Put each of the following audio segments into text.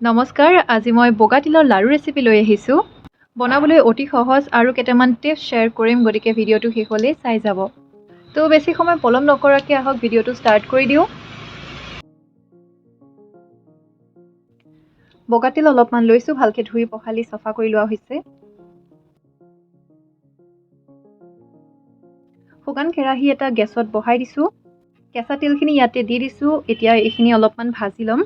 নমস্কাৰ, আজি মই বগা তিলৰ লাড়ু ৰেচিপি লৈ আহিছোঁ। বনাবলৈ অতি সহজ আৰু কেইটামান টিপছ শ্বেয়াৰ কৰিম, গতিকে ভিডিঅ'টো শেষলৈ চাই যাব। তো বেছি সময় পলম নকৰাকৈ আহক ভিডিঅ'টো ষ্টাৰ্ট কৰি দিওঁ। বগা তিল অলপমান লৈছোঁ, ভালকৈ ধুই পখালি চফা কৰি লোৱা হৈছে। শুকান কেৰাহী এটা গেছত বহাই দিছোঁ। কেঁচা তিলখিনি ইয়াতে দি দিছোঁ। এতিয়া এইখিনি অলপমান ভাজি ল'ম।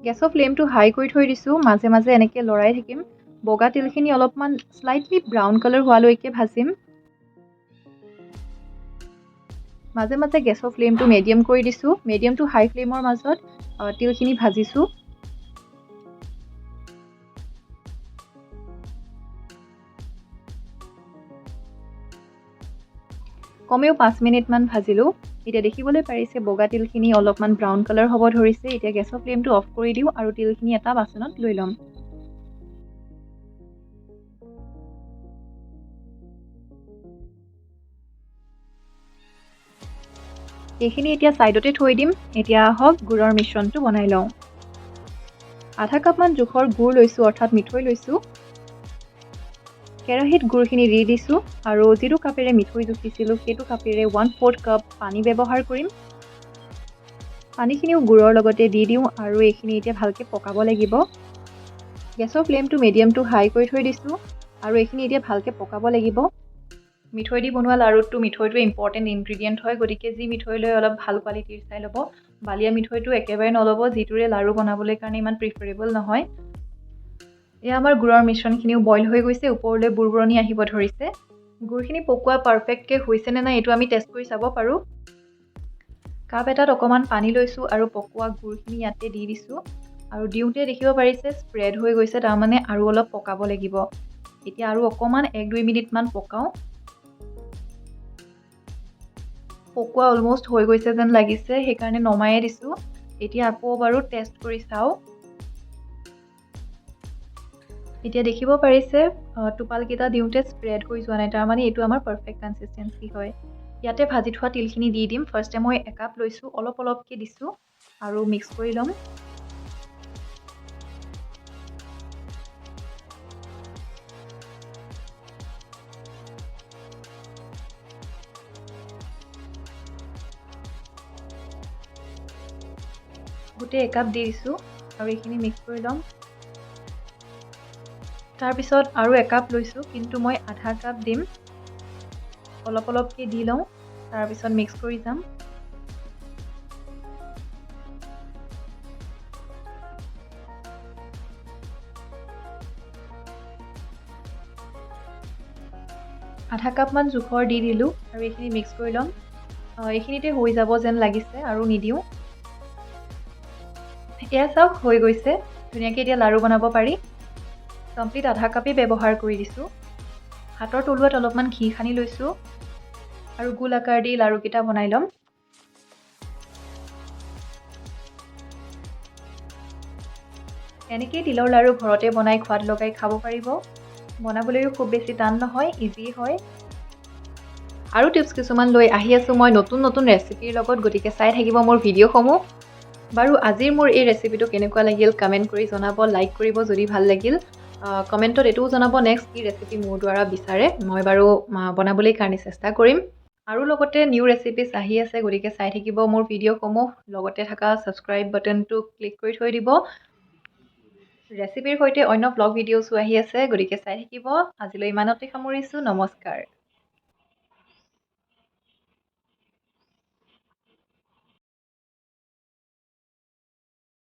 গেছৰ ফ্লেমটো হাই কৰি থৈ দিছোঁ। মাজে মাজে এনেকৈ লৰাই থাকিম। বগা তিলখিনি অলপমান স্লাইটলি ব্ৰাউন কালাৰ হোৱালৈকে ভাজিম। মাজে মাজে গেছৰ ফ্লেমটো মিডিয়াম কৰি দিছোঁ। মিডিয়াম টু হাই ফ্লেমৰ মাজত তিলখিনি ভাজিছোঁ। কমেও 5 মিনিটমান ভাজিলোঁ। এতিয়া দেখিবলৈ পাৰিছে বগা তিলখিনি অলপমান ব্ৰাউন কালাৰ হ'ব ধৰিছে। এতিয়া গেছৰ ফ্লেমটো অফ কৰি দিওঁ আৰু তিলখিনি এটা বাচনত লৈ ল'ম। এইখিনি এতিয়া ছাইডতে থৈ দিম। এতিয়া আহক গুড়ৰ মিশ্ৰণটো বনাই লওঁ। আধা কাপমান জোখৰ গুড় লৈছোঁ, অৰ্থাৎ মিঠৈ লৈছোঁ। কেৰাহীত গুড়খিনি দি দিছোঁ আৰু যিটো কাপেৰে মিঠৈ জুখিছিলোঁ সেইটো কাপেৰে 1/4 কাপ পানী ব্যৱহাৰ কৰিম। পানীখিনিও গুড়ৰ লগতে দি দিওঁ আৰু এইখিনি এতিয়া ভালকৈ পকাব লাগিব। গেছৰ ফ্লেমটো মিডিয়াম টু হাই কৰি থৈ দিছোঁ আৰু এইখিনি এতিয়া ভালকৈ পকাব লাগিব। মিঠৈ দি বনোৱা লাড়ুটো মিঠৈটো ইম্পৰ্টেণ্ট ইনগ্ৰিডিয়েণ্ট হয়, গতিকে যি মিঠৈ লৈ অলপ ভাল কোৱালিটিৰ চাই ল'ব। বালিয়া মিঠৈটো একেবাৰে নল'ব, যিটোৰে লাড়ু বনাবলৈ কাৰণে ইমান প্ৰিফাৰেবল নহয়। এয়া আমাৰ গুড়ৰ মিশ্ৰণখিনিও বইল হৈ গৈছে, ওপৰলৈ বুৰবুৰণি আহিব ধৰিছে। গুড়খিনি পকোৱা পাৰফেক্টকৈ হৈছে নে নাই এইটো আমি টেষ্ট কৰি চাব পাৰোঁ। কাপ এটাত অকণমান পানী লৈছোঁ আৰু পকোৱা গুড়খিনি ইয়াতে দি দিছোঁ আৰু দিওঁতে দেখিব পাৰিছে স্প্ৰেড হৈ গৈছে, তাৰমানে আৰু অলপ পকাব লাগিব। এতিয়া আৰু অকণমান 1-2 মিনিটমান পকাওঁ। পকোৱা অলমষ্ট হৈ গৈছে যেন লাগিছে, সেইকাৰণে নমায়ে দিছোঁ। এতিয়া আকৌ বাৰু টেষ্ট কৰি চাওঁ। এতিয়া দেখিব পাৰিছে টোপালকেইটা দিওঁতে স্প্ৰেড হৈ যোৱা নাই, তাৰমানে এইটো আমাৰ পাৰফেক্ট কনচিষ্টেঞ্চি হয়। ইয়াতে ভাজি থোৱা তিলখিনি দি দিম। ফাৰ্ষ্টে মই একাপ লৈছোঁ, অলপ অলপকৈ দিছোঁ আৰু মিক্স কৰি ল'ম। গোটেই একাপ দি দিছোঁ আৰু এইখিনি মিক্স কৰি ল'ম। তাৰপিছত আৰু একাপ লৈছোঁ, কিন্তু মই আধা কাপ দিম। অলপ অলপকৈ দি লওঁ, তাৰপিছত মিক্স কৰি যাম। আধা কাপমান জোখৰ দি দিলোঁ আৰু এইখিনি মিক্স কৰি ল'ম। এইখিনিতে হৈ যাব যেন লাগিছে আৰু নিদিওঁ। এয়া চাওক হৈ গৈছে, ধুনীয়াকৈ এতিয়া লাড়ু বনাব পাৰি। কমপ্লিট আধা কাপেই ব্যৱহাৰ কৰি দিছোঁ। হাতৰ তলুৱাত অলপমান ঘি সানি লৈছোঁ আৰু গোল আকাৰ দি লাড়ুকেইটা বনাই ল'ম। এনেকেই তিলৰ লাড়ু ঘৰতে বনাই খোৱাদ লগাই খাব পাৰিব। বনাবলৈও খুব বেছি টান নহয়, ইজি হয়। আৰু টিপছ কিছুমান লৈ আহি আছোঁ মই নতুন নতুন ৰেচিপিৰ লগত, গতিকে চাই থাকিব মোৰ ভিডিঅ'সমূহ। বাৰু আজিৰ মোৰ এই ৰেচিপিটো কেনেকুৱা লাগিল কমেণ্ট কৰি জনাব, লাইক কৰিব যদি ভাল লাগিল। কমেণ্টত এইটোও জনাব নেক্সট কি ৰেচিপি মোৰ দ্বাৰা বিচাৰে, মই বাৰু বনাবলৈ কাৰণে চেষ্টা কৰিম। আৰু লগতে নিউ ৰেচিপিজ আহি আছে, গতিকে চাই থাকিব মোৰ ভিডিঅ'সমূহ। লগতে থকা ছাবস্ক্ৰাইব বাটনটো ক্লিক কৰি থৈ দিব। ৰেচিপিৰ সৈতে অন্য ব্লগ ভিডিঅ'ছো আহি আছে, গতিকে চাই থাকিব। আজিলৈ ইমানতে সামৰিছোঁ, নমস্কাৰ।